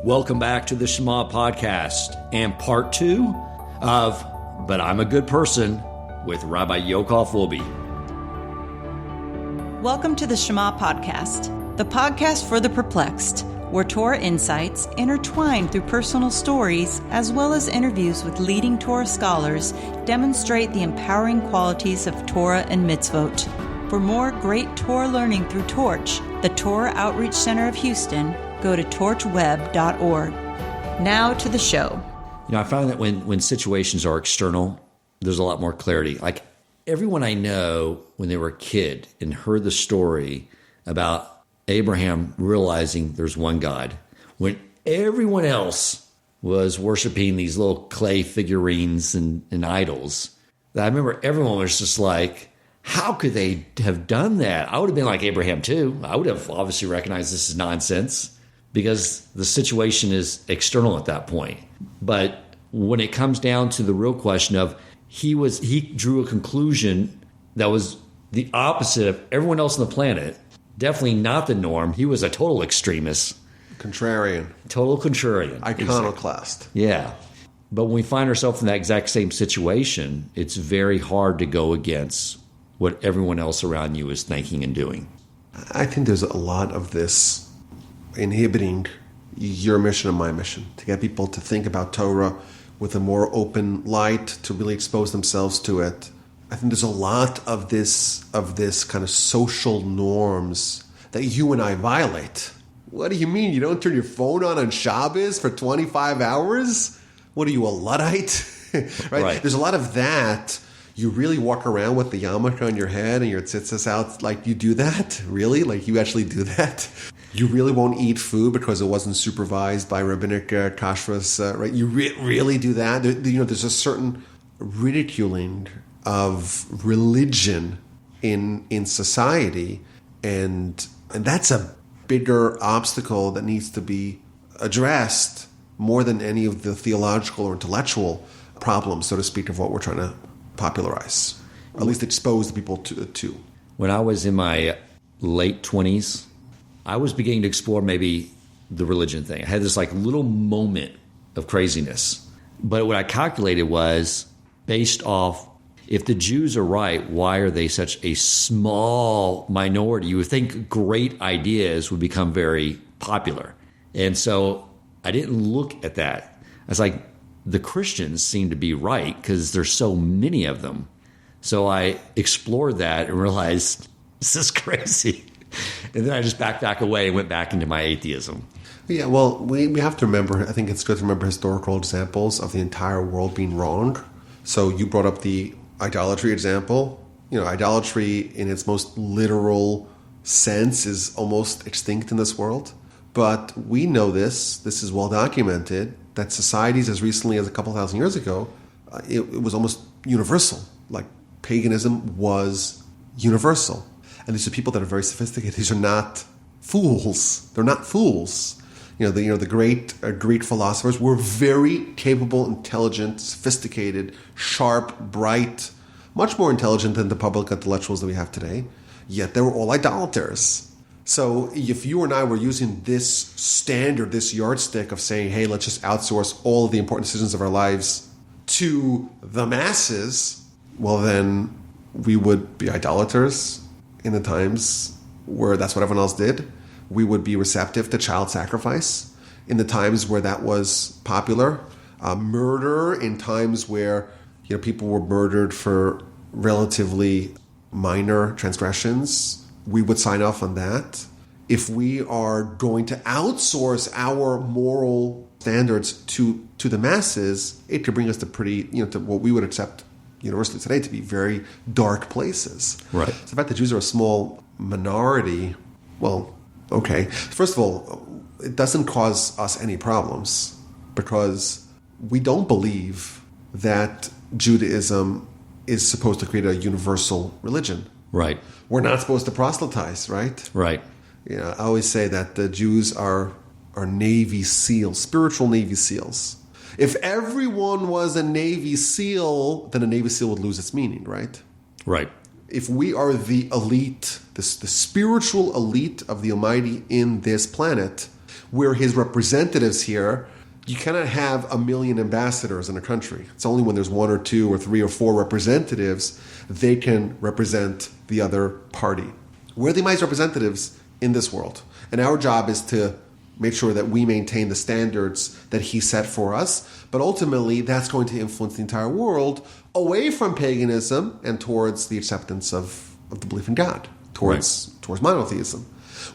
Welcome back to the Shema Podcast and part 2 of But I'm a Good Person with Rabbi Yaakov Wolbe. Welcome to the Shema Podcast, the podcast for the perplexed, where Torah insights, intertwined through personal stories, as well as interviews with leading Torah scholars, demonstrate the empowering qualities of Torah and mitzvot. For more great Torah learning through Torch, the Torah Outreach Center of Houston, go to torchweb.org. Now to the show. I found that when situations are external, there's a lot more clarity. Like everyone I know when they were a kid and heard the story about Abraham realizing there's one God, when everyone else was worshiping these little clay figurines and idols, I remember everyone was just like, how could they have done that? I would have been like Abraham too. I would have obviously recognized this is nonsense because the situation is external at that point. But when it comes down to the real question of he drew a conclusion that was the opposite of everyone else on the planet, definitely not the norm. He was a total extremist. Contrarian. Total contrarian. Iconoclast. Yeah. But when we find ourselves in that exact same situation, it's very hard to go against what everyone else around you is thinking and doing. I think there's a lot of this inhibiting your mission and my mission, to get people to think about Torah with a more open light, to really expose themselves to it. I think there's a lot of this kind of social norms that you and I violate. What do you mean? You don't turn your phone on Shabbos for 25 hours? What are you, a Luddite? Right? There's a lot of that. You really walk around with the yarmulke on your head and your tzitzis out, like you do that? Really? Like you actually do that? You really won't eat food because it wasn't supervised by rabbinic kashrus, right? You really do that? There's a certain ridiculing of religion in society, and that's a bigger obstacle that needs to be addressed more than any of the theological or intellectual problems, so to speak, of what we're trying to popularize, or at least expose the people to. When I was in my late 20s, I was beginning to explore maybe the religion thing. I had this like little moment of craziness. But what I calculated was based off, if the Jews are right, why are they such a small minority? You would think great ideas would become very popular. And so I didn't look at that. I was like, the Christians seem to be right because there's so many of them. So I explored that and realized this is crazy. And then I just back away and went back into my atheism. Yeah, well, we have to remember, I think it's good to remember historical examples of the entire world being wrong. So you brought up the idolatry example. Idolatry in its most literal sense is almost extinct in this world. But we know this is well documented, that societies as recently as a couple thousand years ago, it was almost universal. Like paganism was universal. And these are people that are very sophisticated. These are not fools. They're not fools. The great Greek philosophers were very capable, intelligent, sophisticated, sharp, bright, much more intelligent than the public intellectuals that we have today. Yet they were all idolaters. So if you and I were using this standard, this yardstick of saying, hey, let's just outsource all of the important decisions of our lives to the masses, well, then we would be idolaters. In the times where that's what everyone else did, we would be receptive to child sacrifice. In the times where that was popular, murder in times where people were murdered for relatively minor transgressions, we would sign off on that. If we are going to outsource our moral standards to the masses, it could bring us to to what we would accept universally today to be very dark places. Right. So the fact that Jews are a small minority, well, okay. First of all, it doesn't cause us any problems because we don't believe that Judaism is supposed to create a universal religion. Right. We're not supposed to proselytize, right? Right. I always say that the Jews are Navy SEALs, spiritual Navy SEAls. If everyone was a Navy SEAL, then a Navy SEAL would lose its meaning, right? Right. If we are the elite, the spiritual elite of the Almighty in this planet, We're his representatives here. You cannot have 1 million ambassadors in a country. It's only when there's 1 or 2 or 3 or 4 representatives, they can represent the other party. We're the mighty representatives in this world. And our job is to make sure that we maintain the standards that he set for us. But ultimately, that's going to influence the entire world away from paganism and towards the acceptance of the belief in God, towards monotheism.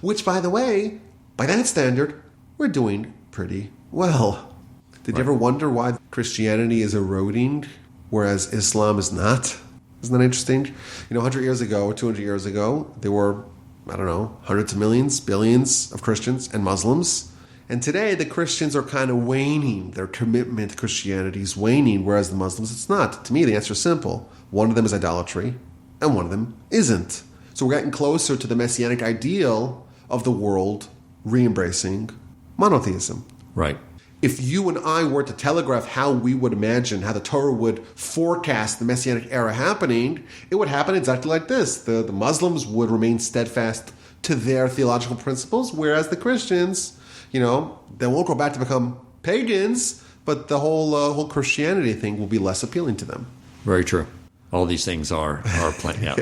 Which, by the way, by that standard, we're doing pretty well. Did you ever wonder why Christianity is eroding, whereas Islam is not? Isn't that interesting? 100 years ago, 200 years ago, there were, I don't know, hundreds of millions, billions of Christians and Muslims. And today, the Christians are kind of waning. Their commitment to Christianity is waning, whereas the Muslims, it's not. To me, the answer is simple. One of them is idolatry, and one of them isn't. So we're getting closer to the messianic ideal of the world re-embracing monotheism. Right. If you and I were to telegraph how we would imagine, how the Torah would forecast the Messianic era happening, it would happen exactly like this. The Muslims would remain steadfast to their theological principles, whereas the Christians, they won't go back to become pagans, but the whole Christianity thing will be less appealing to them. Very true. All these things are playing out.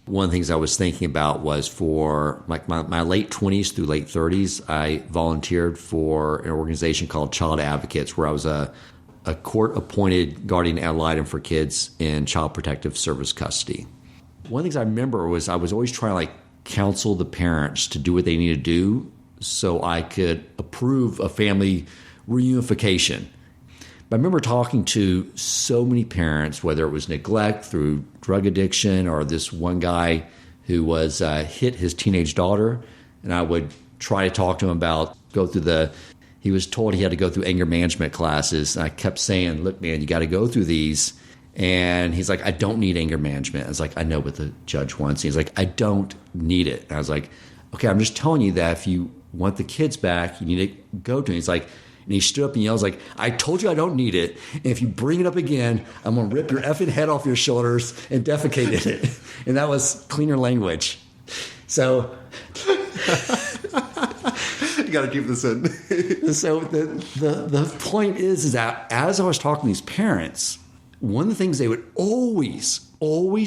One of the things I was thinking about was for my late 20s through late 30s, I volunteered for an organization called Child Advocates, where I was a court-appointed guardian ad litem for kids in child protective service custody. One of the things I remember was I was always trying to counsel the parents to do what they need to do so I could approve a family reunification. But I remember talking to so many parents, whether it was neglect through drug addiction or this one guy who was hit his teenage daughter, and I would try to talk to him about he was told he had to go through anger management classes, and I kept saying, look, man, you got to go through these. And he's like, I don't need anger management. I was like, I know what the judge wants. He's like, I don't need it. And I was like, okay, I'm just telling you that if you want the kids back, you need to go to him. He's like, and he stood up and yells like, I told you I don't need it. And if you bring it up again, I'm going to rip your effing head off your shoulders and defecate in it. And that was cleaner language. So you got to keep this in. So the point is that as I was talking to these parents, one of the things they would always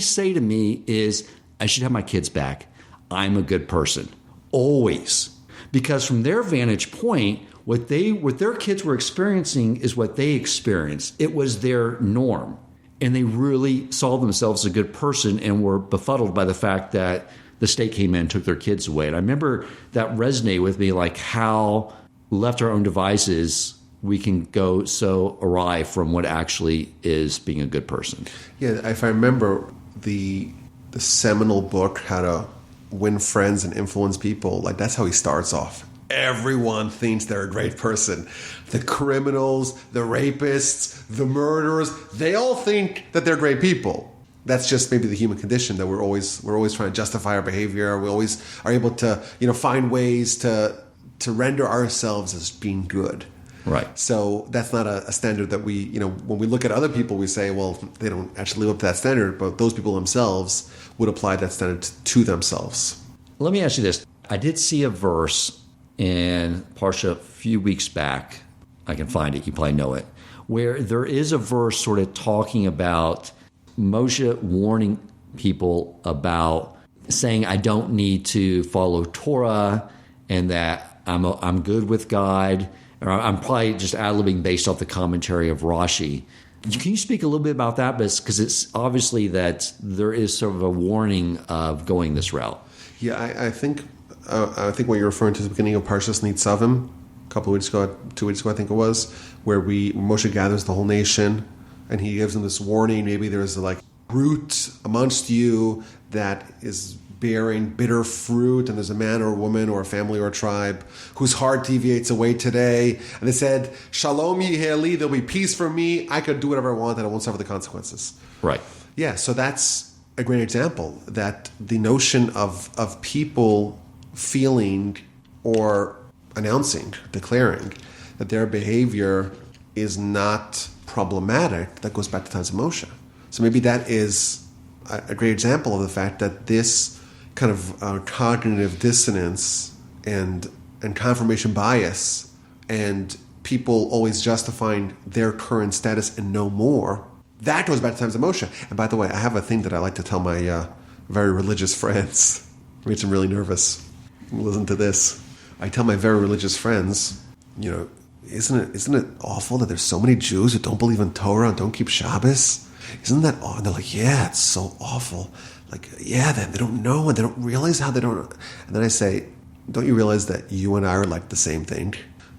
say to me is, I should have my kids back. I'm a good person. Always. Because from their vantage point, what their kids were experiencing is what they experienced. It was their norm. And they really saw themselves as a good person and were befuddled by the fact that the state came in and took their kids away. And I remember that resonated with me, like how left to our own devices, we can go so awry from what actually is being a good person. Yeah, if I remember the seminal book, How to Win Friends and Influence People, that's how he starts off. Everyone thinks they're a great person. The criminals, the rapists, the murderers, they all think that they're great people. That's just maybe the human condition, that we're always trying to justify our behavior. We always are able to, find ways to render ourselves as being good. Right. So that's not a standard that we, when we look at other people, we say, well, they don't actually live up to that standard, but those people themselves would apply that standard to themselves. Let me ask you this. I did see a verse in Parsha a few weeks back. I can find it. You probably know it. Where there is a verse sort of talking about Moshe warning people about saying, I don't need to follow Torah and that I'm good with God. Or I'm probably just ad-libbing based off the commentary of Rashi. Can you speak a little bit about that? Because it's obviously that there is sort of a warning of going this route. Yeah, I think what you're referring to is the beginning of Parshas Nitzavim, a couple of weeks ago, 2 weeks ago, I think it was, where Moshe gathers the whole nation, and he gives them this warning. Maybe there's a root amongst you that is bearing bitter fruit, and there's a man or a woman or a family or a tribe whose heart deviates away today. And they said, Shalom Yiheli, there'll be peace for me. I could do whatever I want and I won't suffer the consequences. Right. Yeah, so that's a great example, that the notion of people feeling or announcing, declaring that their behavior is not problematic, that goes back to times of Moshe. So maybe that is a great example of the fact that this kind of cognitive dissonance and and confirmation bias and people always justifying their current status and no more, that goes back to times of Moshe. And by the way, I have a thing that I like to tell my very religious friends. It makes them really nervous. Listen to this. I tell my very religious friends, isn't it awful that there's so many Jews who don't believe in Torah and don't keep Shabbos? Isn't that awful? And they're like, yeah, it's so awful. Like, yeah, they don't know and they don't realize how they don't. And then I say, don't you realize that you and I are like the same thing?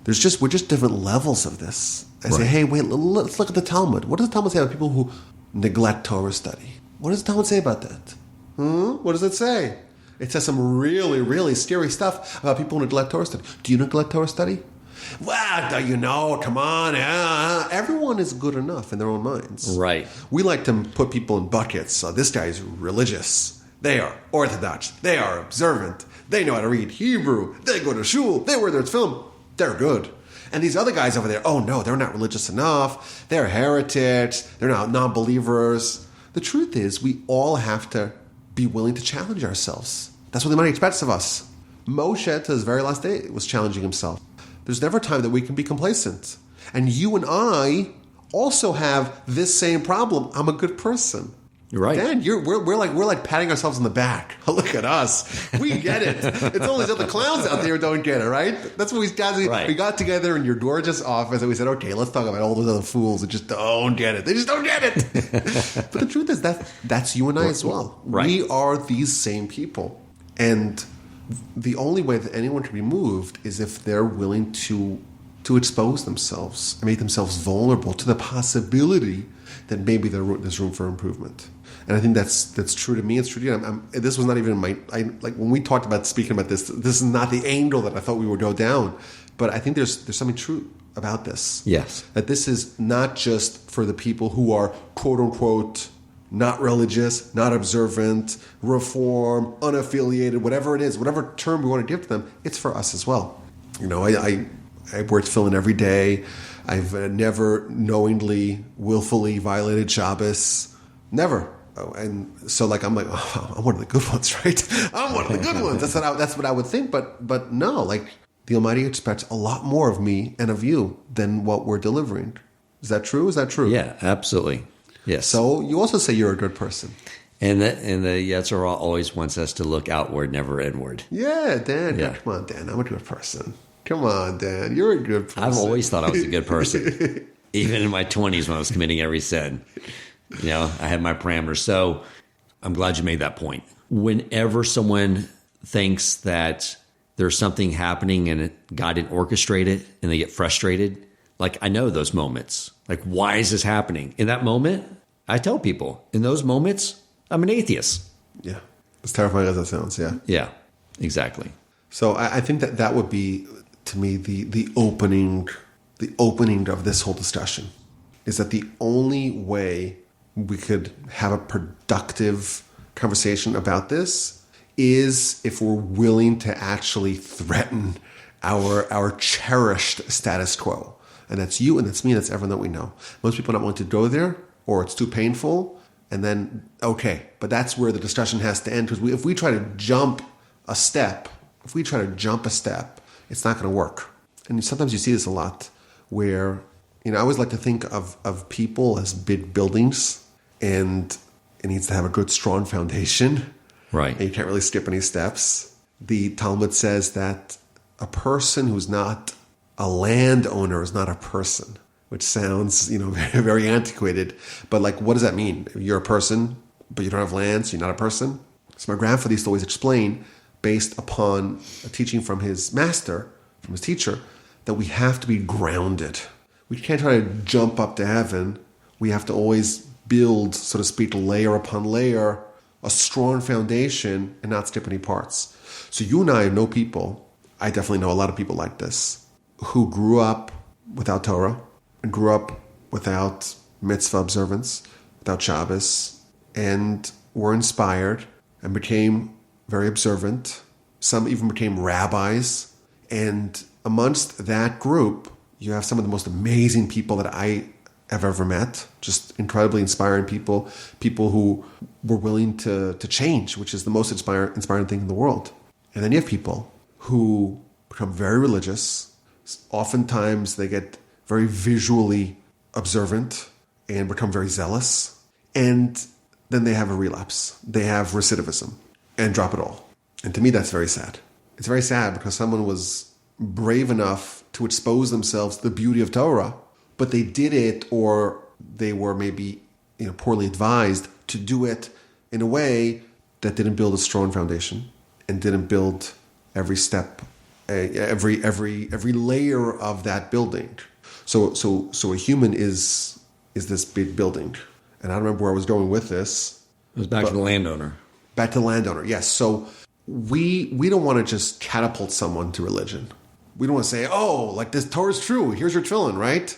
We're just different levels of this. I say, hey, wait, let's look at the Talmud. What does the Talmud say about people who neglect Torah study? What does the Talmud say about that? What does it say? It says some really, really scary stuff about people who neglect Torah study. Do you neglect Torah study? Well, come on. Everyone is good enough in their own minds. Right. We like to put people in buckets. So this guy is religious. They are Orthodox. They are observant. They know how to read Hebrew. They go to shul. They wear their tefillin. They're good. And these other guys over there, oh no, they're not religious enough. They're heretics. They're not non-believers. The truth is, we all have to be willing to challenge ourselves. That's what the money expects of us. Moshe, to his very last day, was challenging himself. There's never a time that we can be complacent. And you and I also have this same problem. I'm a good person. You're right. Dan, we're like patting ourselves on the back. Look at us. We get it. It's only the clowns out there who don't get it, right? That's what we got together in your gorgeous office and we said, okay, let's talk about all those other fools that just don't get it. They just don't get it. But the truth is that's you and I as well. Right. We are these same people. And the only way that anyone can be moved is if they're willing to expose themselves and make themselves vulnerable to the possibility that maybe there's room for improvement. And I think that's true to me. It's true to you. This was not even when we talked about speaking about this is not the angle that I thought we would go down. But I think there's something true about this. Yes. That this is not just for the people who are quote unquote not religious, not observant, reform, unaffiliated, whatever it is, whatever term we want to give to them, it's for us as well. I wear tefillin every day. I've never knowingly, willfully violated Shabbos. Never. And so I'm one of the good ones, right? I'm one of the good ones. That's what I would think. But no, the Almighty expects a lot more of me and of you than what we're delivering. Is that true? Yeah, absolutely. Yes. So you also say you're a good person. And the Yetzer Hara always wants us to look outward, never inward. Yeah, Dan. Yeah. Come on, Dan. I'm a good person. Come on, Dan. You're a good person. I've always thought I was a good person. Even in my 20s when I was committing every sin. I had my parameters. So I'm glad you made that point. Whenever someone thinks that there's something happening and God didn't orchestrate it and they get frustrated, I know those moments. Why is this happening? In that moment, I tell people, in those moments, I'm an atheist. Yeah. As terrifying as that sounds, yeah. Yeah, exactly. So I think that would be, to me, the opening of this whole discussion is that the only way we could have a productive conversation about this is if we're willing to actually threaten our cherished status quo. And that's you, and that's me, and that's everyone that we know. Most people are not willing to go there, or it's too painful, and then, okay. But that's where the discussion has to end, because if we try to jump a step, it's not going to work. And sometimes you see this a lot, where, I always like to think of people as big buildings, and it needs to have a good, strong foundation. Right. And you can't really skip any steps. The Talmud says that a person who's not a landowner is not a person, which sounds, very, very antiquated. But what does that mean? You're a person, but you don't have land, so you're not a person. So my grandfather used to always explain, based upon a teaching from his master, from his teacher, that we have to be grounded. We can't try to jump up to heaven. We have to always build, so to speak, layer upon layer, a strong foundation and not skip any parts. So you and I know people, I definitely know a lot of people like this, who grew up without Torah and grew up without mitzvah observance, without Shabbos, and were inspired and became very observant. Some even became rabbis. And amongst that group, you have some of the most amazing people that I have ever met, just incredibly inspiring people who were willing to change, which is the most inspiring thing in the world. And then you have people who, because become very religious. Oftentimes they get very visually observant and become very zealous. And then they have a relapse. They have recidivism and drop it all. And to me, that's very sad. It's very sad because someone was brave enough to expose themselves to the beauty of Torah, but they did it, or they were maybe poorly advised to do it in a way that didn't build a strong foundation and didn't build every step, every layer of that building. So a human is this big building. And I don't remember where I was going with this. It was back to the landowner. Back to the landowner, yes. So we don't want to just catapult someone to religion. We don't want to say, oh, like this Torah is true. Here's your tefillin, right?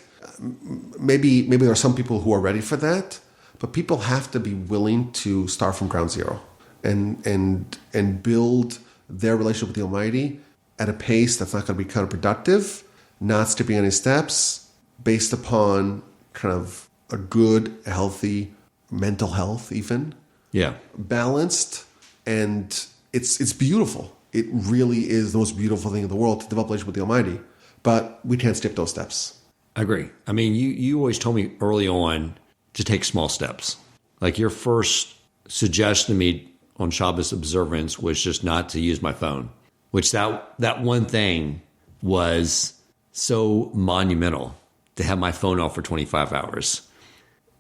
Maybe there are some people who are ready for that, but people have to be willing to start from ground zero and build their relationship with the Almighty at a pace that's not going to be counterproductive, not skipping any steps, based upon kind of a good, healthy mental health, even. Yeah. Balanced, and it's beautiful. It really is the most beautiful thing in the world to develop a relationship with the Almighty, but we can't skip those steps. I agree. I mean, you always told me early on to take small steps. Like your first suggestion to me on Shabbos observance was just not to use my phone, which that one thing was so monumental, to have my phone off for 25 hours.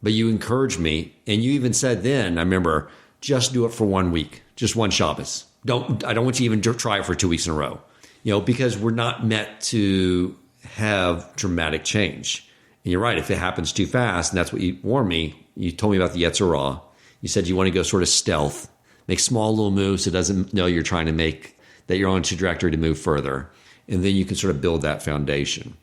But you encouraged me, and you even said then, I remember, just do it for 1 week, just one Shabbos. I don't want you to even try it for 2 weeks in a row, because we're not meant to have dramatic change. And you're right, if it happens too fast, and that's what you warned me, you told me about the Yetzer Hara. You said you want to go sort of stealth, make small little moves so it doesn't know you're trying to make, that you're on a trajectory to move further. And then you can sort of build that foundation.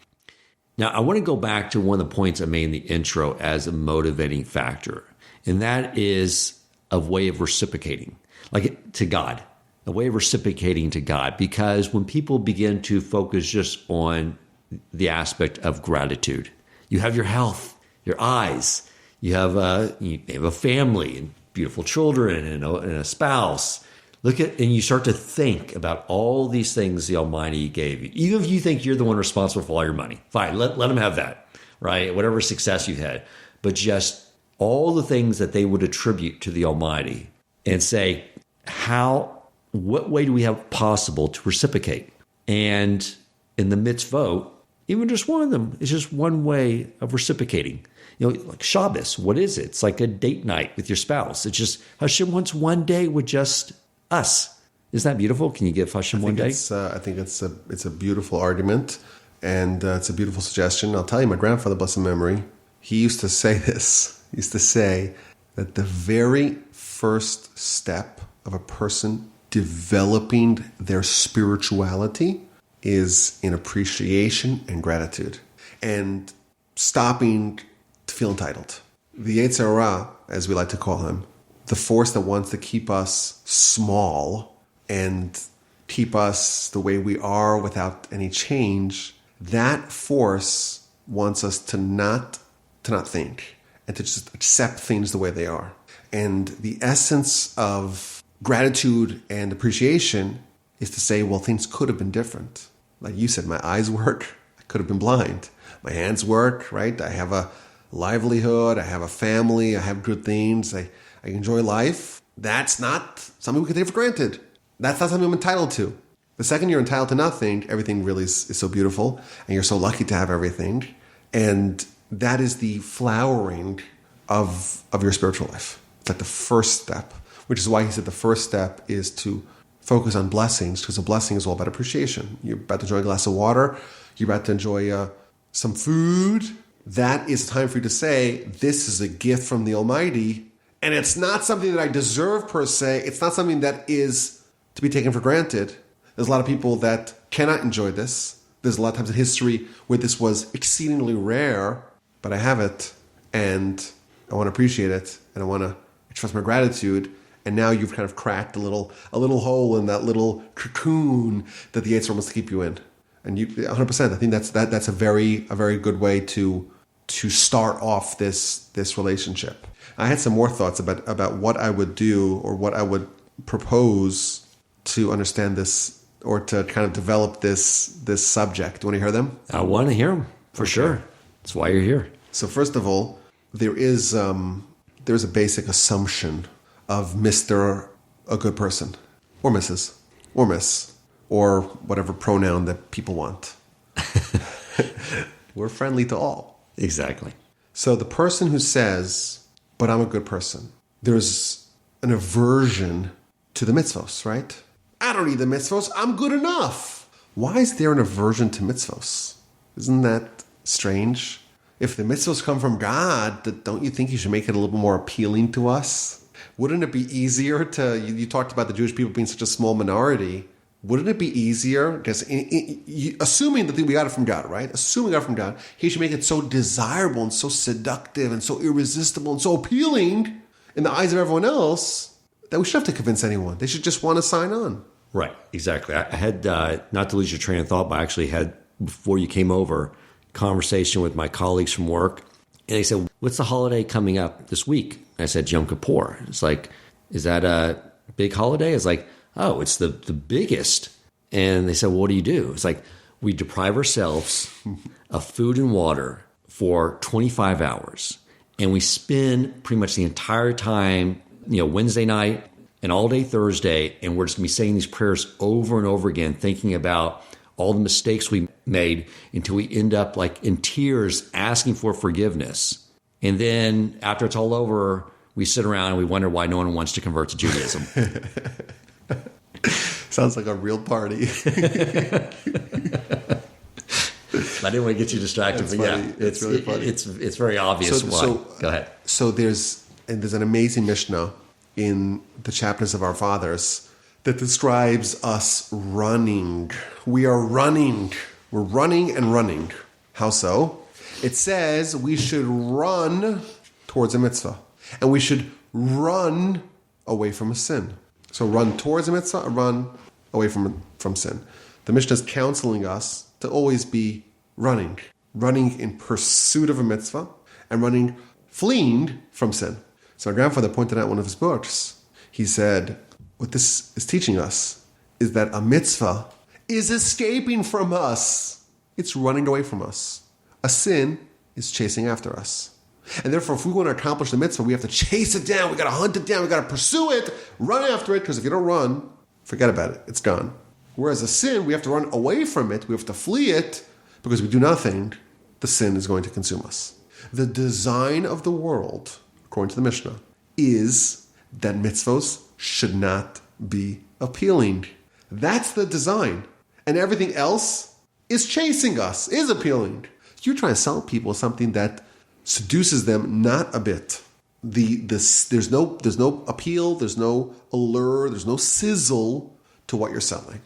Now, I want to go back to one of the points I made in the intro as a motivating factor, and that is a way of reciprocating, like to God, a way of reciprocating to God. Because when people begin to focus just on the aspect of gratitude, you have your health, your eyes, you have a family and beautiful children and a spouse. And you start to think about all these things the Almighty gave you. Even if you think you're the one responsible for all your money, fine, let them have that, right? Whatever success you've had. But just all the things that they would attribute to the Almighty and say, what way do we have possible to reciprocate? And in the mitzvot, even just one of them is just one way of reciprocating. Like Shabbos, what is it? It's like a date night with your spouse. It's just Hashem wants one day with just us. Isn't that beautiful? Can you give Hashem one day? I think it's a beautiful argument, and it's a beautiful suggestion. I'll tell you, my grandfather, blessed memory, he used to say this. He used to say that the very first step of a person developing their spirituality is in appreciation and gratitude, and stopping to feel entitled. The Yetzer Hara, as we like to call him, the force that wants to keep us small and keep us the way we are without any change, that force wants us to not think and to just accept things the way they are. And the essence of gratitude and appreciation is to say, well, things could have been different. Like you said, my eyes work. I could have been blind. My hands work, right? I have a livelihood. I have a family. I have good things. I enjoy life. That's not something we can take for granted. That's not something I'm entitled to. The second you're entitled to nothing, everything really is so beautiful, and you're so lucky to have everything. And that is the flowering of your spiritual life. It's like the first step, which is why he said the first step is to focus on blessings, because a blessing is all about appreciation. You're about to enjoy a glass of water. You're about to enjoy some food. That is time for you to say, this is a gift from the Almighty. And it's not something that I deserve per se. It's not something that is to be taken for granted. There's a lot of people that cannot enjoy this. There's a lot of times in history where this was exceedingly rare, but I have it, and I want to appreciate it, and I want to express my gratitude. And now you've kind of cracked a little hole in that little cocoon that the Yetzer Hara wants to keep you in. And you, 100%. I think that's a very good way to start off this relationship. I had some more thoughts about what I would do or what I would propose to understand this or to kind of develop this subject. Do you want to hear them? I want to hear them for sure. That's why you're here. So first of all, there's a basic assumption of Mr. a good person, or Mrs. or Miss, or whatever pronoun that people want. We're friendly to all. Exactly. So the person who says, but I'm a good person, there's an aversion to the mitzvos, right? I don't need the mitzvos. I'm good enough. Why is there an aversion to mitzvos? Isn't that strange? If the mitzvos come from God, don't you think you should make it a little more appealing to us? Wouldn't it be easier to, you talked about the Jewish people being such a small minority. Wouldn't it be easier, because assuming that we got it from God, right? Assuming we got it from God, he should make it so desirable and so seductive and so irresistible and so appealing in the eyes of everyone else that we shouldn't have to convince anyone. They should just want to sign on. Right, exactly. I had, not to lose your train of thought, but I actually had, before you came over, conversation with my colleagues from work. And they said, what's the holiday coming up this week? And I said, Yom Kippur. It's like, is that a big holiday? It's like, oh, it's the biggest. And they said, well, what do you do? It's like, we deprive ourselves of food and water for 25 hours. And we spend pretty much the entire time, Wednesday night and all day Thursday. And we're just going to be saying these prayers over and over again, thinking about all the mistakes we made until we end up like in tears asking for forgiveness. And then after it's all over, we sit around and we wonder why no one wants to convert to Judaism. Sounds like a real party. I didn't want to get you distracted, That's but funny. yeah, It's really funny. It's very obvious why. Go ahead. So there's an amazing Mishnah in the chapters of our fathers that describes us running. We are running. We're running and running. How so? It says we should run towards a mitzvah. And we should run away from a sin. So run towards a mitzvah, or run away from sin. The Mishnah is counseling us to always be running in pursuit of a mitzvah, and fleeing from sin. So my grandfather pointed out in one of his books. He said, what this is teaching us is that a mitzvah is escaping from us. It's running away from us. A sin is chasing after us. And therefore, if we want to accomplish the mitzvah, we have to chase it down. We got to hunt it down. We got to pursue it, run after it, because if you don't run, forget about it. It's gone. Whereas a sin, we have to run away from it. We have to flee it, because if we do nothing, the sin is going to consume us. The design of the world, according to the Mishnah, is that mitzvos should not be appealing. That's the design. And everything else is chasing us, is appealing. You're trying to sell people something that seduces them not a bit. There's no appeal, there's no allure, there's no sizzle to what you're selling.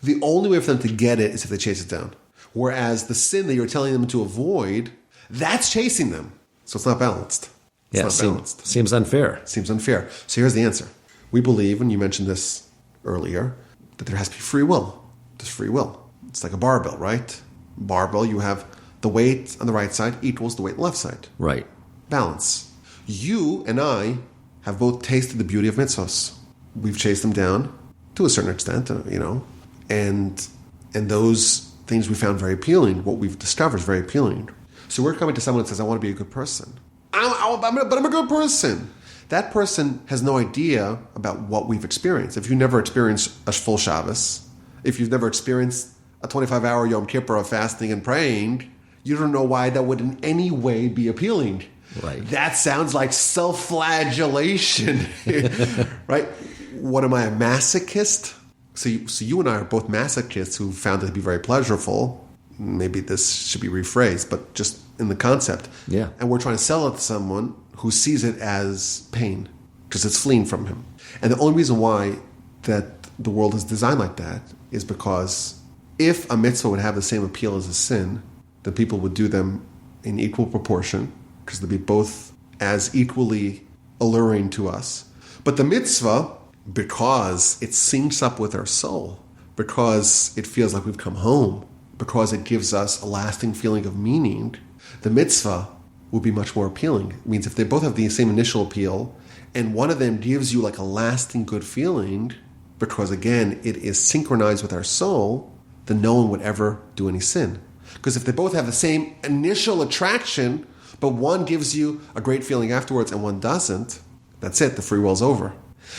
The only way for them to get it is if they chase it down. Whereas the sin that you're telling them to avoid, that's chasing them. So it's not balanced. It's not balanced. Seems unfair. Seems unfair. So here's the answer. We believe, and you mentioned this earlier, that there has to be free will. There's free will. It's like a barbell, right? Barbell, you have the weight on the right side equals the weight on the left side. Right. Balance. You and I have both tasted the beauty of mitzvos. We've chased them down to a certain extent, and those things we found very appealing. What we've discovered is very appealing. So we're coming to someone that says, I want to be a good person. But I'm a good person. That person has no idea about what we've experienced. If you never experienced a full Shabbos, if you've never experienced a 25-hour Yom Kippur of fasting and praying, you don't know why that would in any way be appealing. Right. That sounds like self-flagellation. Right? What am I, a masochist? So you and I are both masochists who found it to be very pleasurable. Maybe this should be rephrased, but just in the concept. Yeah. And we're trying to sell it to someone who sees it as pain because it's fleeing from him. And the only reason why that the world is designed like that is because if a mitzvah would have the same appeal as a sin, then people would do them in equal proportion because they'd be both as equally alluring to us. But the mitzvah, because it syncs up with our soul, because it feels like we've come home, because it gives us a lasting feeling of meaning, the mitzvah will be much more appealing. It means if they both have the same initial appeal, and one of them gives you like a lasting good feeling, because, again, it is synchronized with our soul, then no one would ever do any sin. Because if they both have the same initial attraction, but one gives you a great feeling afterwards and one doesn't, that's it, the free will's over.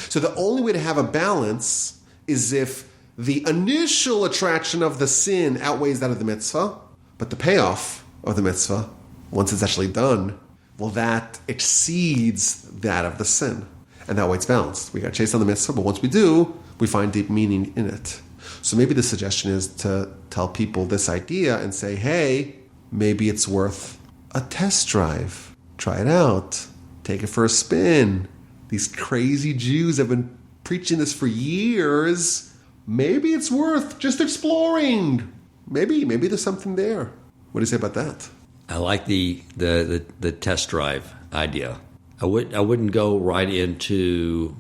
So the only way to have a balance is if the initial attraction of the sin outweighs that of the mitzvah, but the payoff of the mitzvah, once it's actually done, well, that exceeds that of the sin. And that way it's balanced. We got chased on the mitzvah, but once we do, we find deep meaning in it. So maybe the suggestion is to tell people this idea and say, hey, maybe it's worth a test drive. Try it out. Take it for a spin. These crazy Jews have been preaching this for years. Maybe it's worth just exploring. Maybe there's something there. What do you say about that? I like the test drive idea. I wouldn't go right into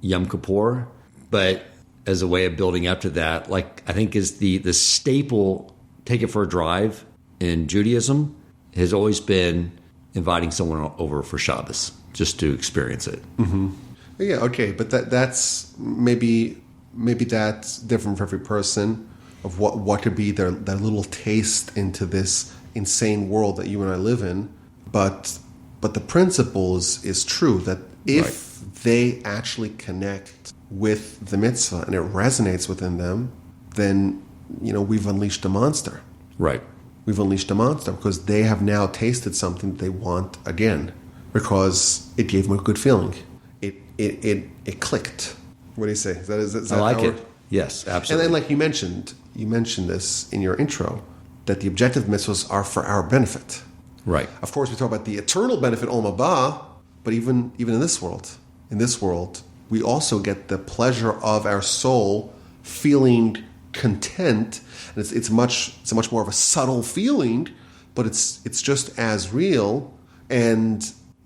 Yom Kippur, but as a way of building up to that, like I think is the staple, take it for a drive in Judaism has always been inviting someone over for Shabbos just to experience it. Mm-hmm. Yeah, okay, but that's maybe that's different for every person of what could be their little taste into this insane world that you and I live in. But the principle is true that if they actually connect with the mitzvah and it resonates within them, then we've unleashed a monster. Right. We've unleashed a monster because they have now tasted something that they want again because it gave them a good feeling. It clicked. What do you say? Is that I like it. Yes, absolutely. And then, like you mentioned this in your intro, that the objective mitzvahs are for our benefit. Right. Of course, we talk about the eternal benefit, Olam Haba, but even in this world, we also get the pleasure of our soul feeling content, and it's a much more of a subtle feeling, but it's just as real. And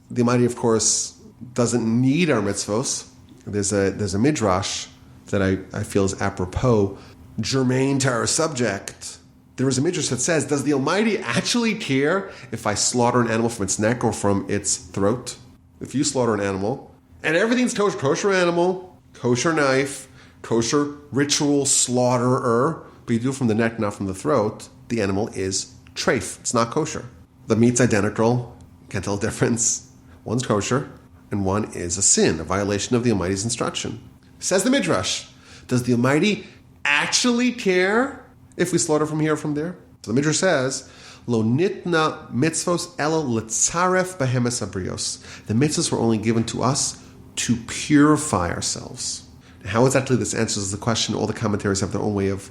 the Almighty, of course, doesn't need our mitzvos. There's a midrash that I feel is apropos, germane to our subject. There is a midrash that says, does the Almighty actually care if I slaughter an animal from its neck or from its throat? If you slaughter an animal, and everything's kosher animal, kosher knife, kosher ritual slaughterer, but you do it from the neck, not from the throat, the animal is treif. It's not kosher. The meat's identical. Can't tell the difference. One's kosher, and one is a sin, a violation of the Almighty's instruction. Says the Midrash, does the Almighty actually care if we slaughter from here or from there? So the Midrash says, Lo nitna mitzvos elo letzaref behemes abrios. The mitzvos were only given to us to purify ourselves. How exactly this answers the question, all the commentaries have their own way of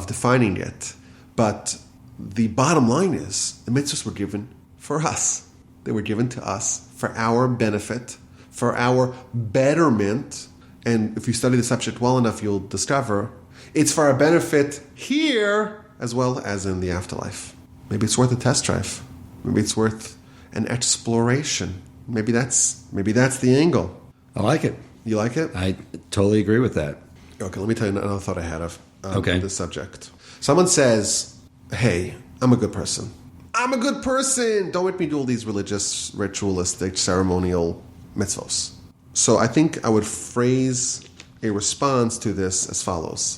defining it. But the bottom line is, the mitzvahs were given for us. They were given to us for our benefit, for our betterment. And if you study the subject well enough, you'll discover it's for our benefit here as well as in the afterlife. Maybe it's worth a test drive. Maybe it's worth an exploration. Maybe that's the angle. I like it. You like it? I totally agree with that. Okay, let me tell you another thought I had of this subject. Someone says, hey, I'm a good person. I'm a good person. Don't make me do all these religious, ritualistic, ceremonial mitzvos. So I think I would phrase a response to this as follows.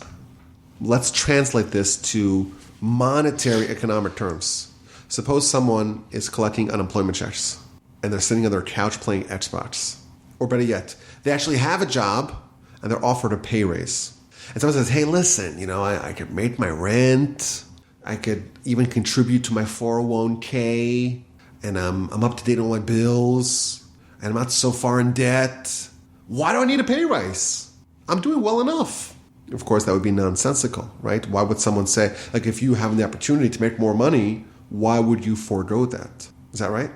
Let's translate this to monetary economic terms. Suppose someone is collecting unemployment checks and they're sitting on their couch playing Xbox. Or better yet, they actually have a job and they're offered a pay raise. And someone says, hey, listen, I could make my rent. I could even contribute to my 401k. And I'm up to date on all my bills. And I'm not so far in debt. Why do I need a pay raise? I'm doing well enough. Of course, that would be nonsensical, right? Why would someone say, like, if you have the opportunity to make more money, why would you forego that? Is that right?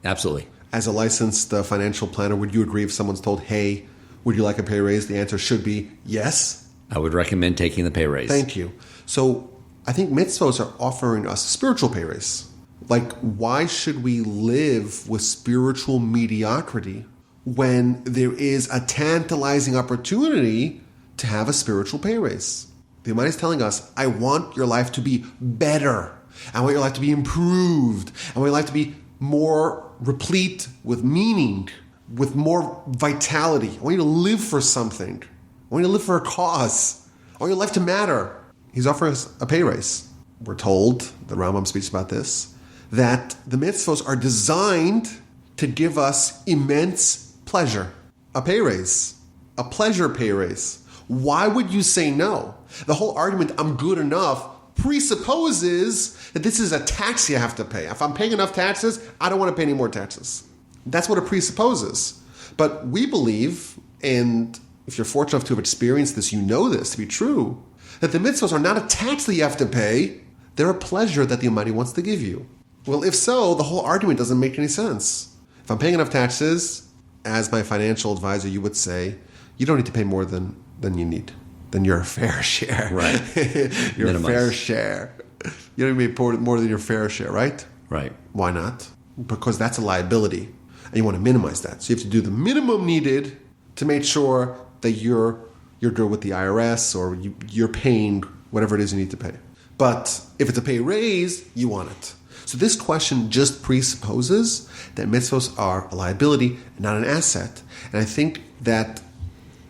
Absolutely. As a licensed financial planner, would you agree if someone's told, hey, would you like a pay raise? The answer should be yes. I would recommend taking the pay raise. Thank you. So I think mitzvos are offering us a spiritual pay raise. Like, why should we live with spiritual mediocrity when there is a tantalizing opportunity to have a spiritual pay raise? The Almighty is telling us, I want your life to be better. I want your life to be improved. I want your life to be more replete with meaning, with more vitality. I want you to live for something. I want you to live for a cause. I want your life to matter. He's offering us a pay raise. We're told, the Rambam speaks about this, that the mitzvos are designed to give us immense pleasure. A pay raise. A pleasure pay raise. Why would you say no? The whole argument, I'm good enough, presupposes that this is a tax you have to pay. If I'm paying enough taxes, I don't want to pay any more taxes. That's what it presupposes. But we believe, and if you're fortunate enough to have experienced this, you know this to be true, that the mitzvos are not a tax that you have to pay. They're a pleasure that the Almighty wants to give you. Well, if so, the whole argument doesn't make any sense. If I'm paying enough taxes, as my financial advisor, you would say, you don't need to pay more than you need, than your fair share. Right. Your fair share. You don't need to pay more than your fair share, right? Right. Why not? Because that's a liability, and you want to minimize that. So you have to do the minimum needed to make sure that you're good with the IRS, or you're paying whatever it is you need to pay. But if it's a pay raise, you want it. So this question just presupposes that mitzvos are a liability and not an asset. And I think that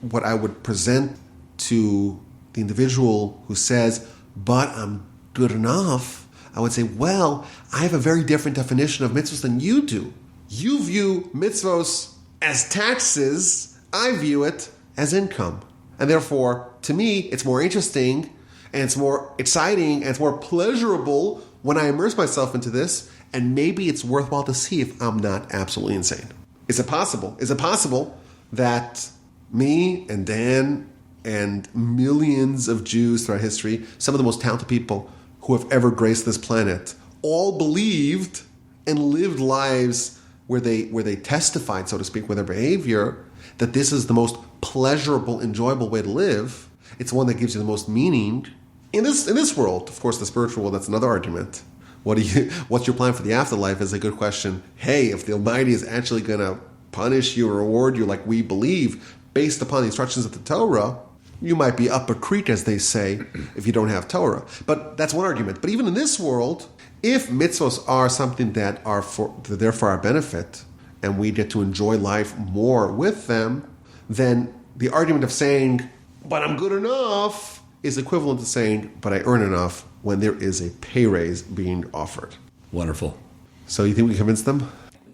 what I would present to the individual who says, but I'm good enough, I would say, well, I have a very different definition of mitzvos than you do. You view mitzvos as taxes. I view it as income. And therefore, to me, it's more interesting and it's more exciting and it's more pleasurable when I immerse myself into this, and maybe it's worthwhile to see if I'm not absolutely insane. Is it possible? Is it possible that me and Dan and millions of Jews throughout history, some of the most talented people who have ever graced this planet, all believed and lived lives where they testified, so to speak, with their behavior, that this is the most pleasurable, enjoyable way to live? It's one that gives you the most meaning. In this world, of course, the spiritual world, that's another argument. What's your plan for the afterlife is a good question. Hey, if the Almighty is actually going to punish you or reward you like we believe, based upon the instructions of the Torah, you might be up a creek, as they say, if you don't have Torah. But that's one argument. But even in this world, if mitzvos are something that they're for our benefit, and we get to enjoy life more with them, then the argument of saying, but I'm good enough, is equivalent to saying, but I earn enough, when there is a pay raise being offered. Wonderful. So you think we convinced them?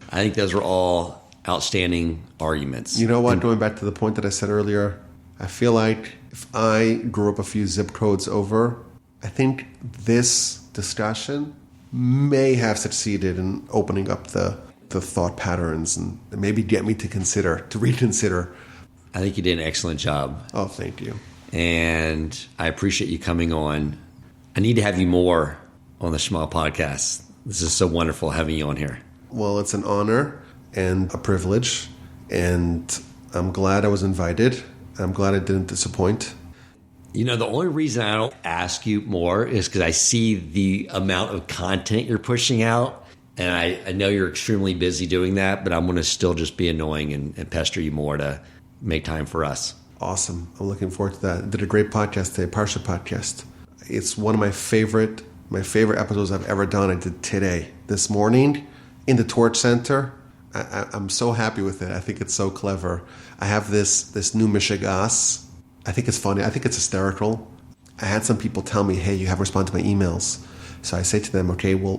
I think those are all outstanding arguments. You know what? Going back to the point that I said earlier, I feel like if I grew up a few zip codes over, I think this discussion may have succeeded in opening up the thought patterns and maybe get me to reconsider. I think you did an excellent job. Oh, thank you. And I appreciate you coming on. I need to have you more on the Shema podcast. This is so wonderful having you on here. Well, it's an honor and a privilege, and I'm glad I was invited. I'm glad I didn't disappoint. You know, the only reason I don't ask you more is because I see the amount of content you're pushing out, and I know you're extremely busy doing that, but I'm going to still just be annoying and pester you more to make time for us. Awesome. I'm looking forward to that. I did a great podcast today, Parsha podcast. It's one of my favorite episodes I've ever done. I did today, this morning, in the Torch Center. I'm so happy with it. I think it's so clever. I have this new Mishigas. I think it's funny. I think it's hysterical. I had some people tell me, hey, you haven't responded to my emails. So I say to them, okay, well,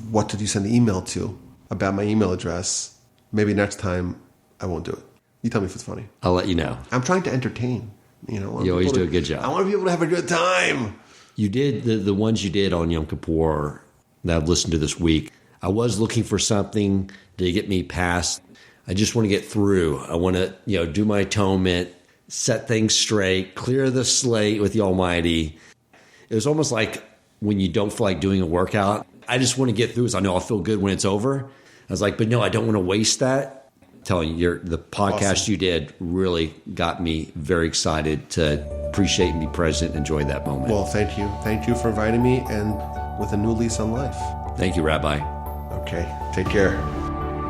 what did you send the email to about my email address? Maybe next time I won't do it. You tell me if it's funny. I'll let you know. I'm trying to entertain. You always do a good job. I want to be able to have a good time. You did the ones you did on Yom Kippur that I've listened to this week. I was looking for something to get me past. I just want to get through. I want to, do my atonement, set things straight, clear the slate with the Almighty. It was almost like when you don't feel like doing a workout. I just want to get through this. I know I'll feel good when it's over. I was like, but no, I don't want to waste that. I'm telling you, the podcast awesome. You did really got me very excited to appreciate and be present and enjoy that moment. Well, thank you. Thank you for inviting me, and with a new lease on life. Thank you, Rabbi. Okay, take care.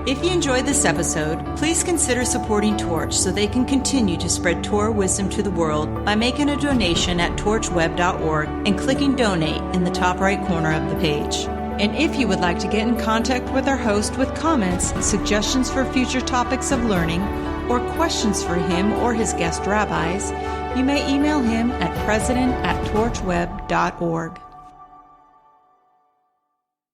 If you enjoyed this episode, please consider supporting Torch so they can continue to spread Torah wisdom to the world by making a donation at torchweb.org and clicking donate in the top right corner of the page. And if you would like to get in contact with our host with comments, suggestions for future topics of learning, or questions for him or his guest rabbis, You may email him at president@torchweb.org.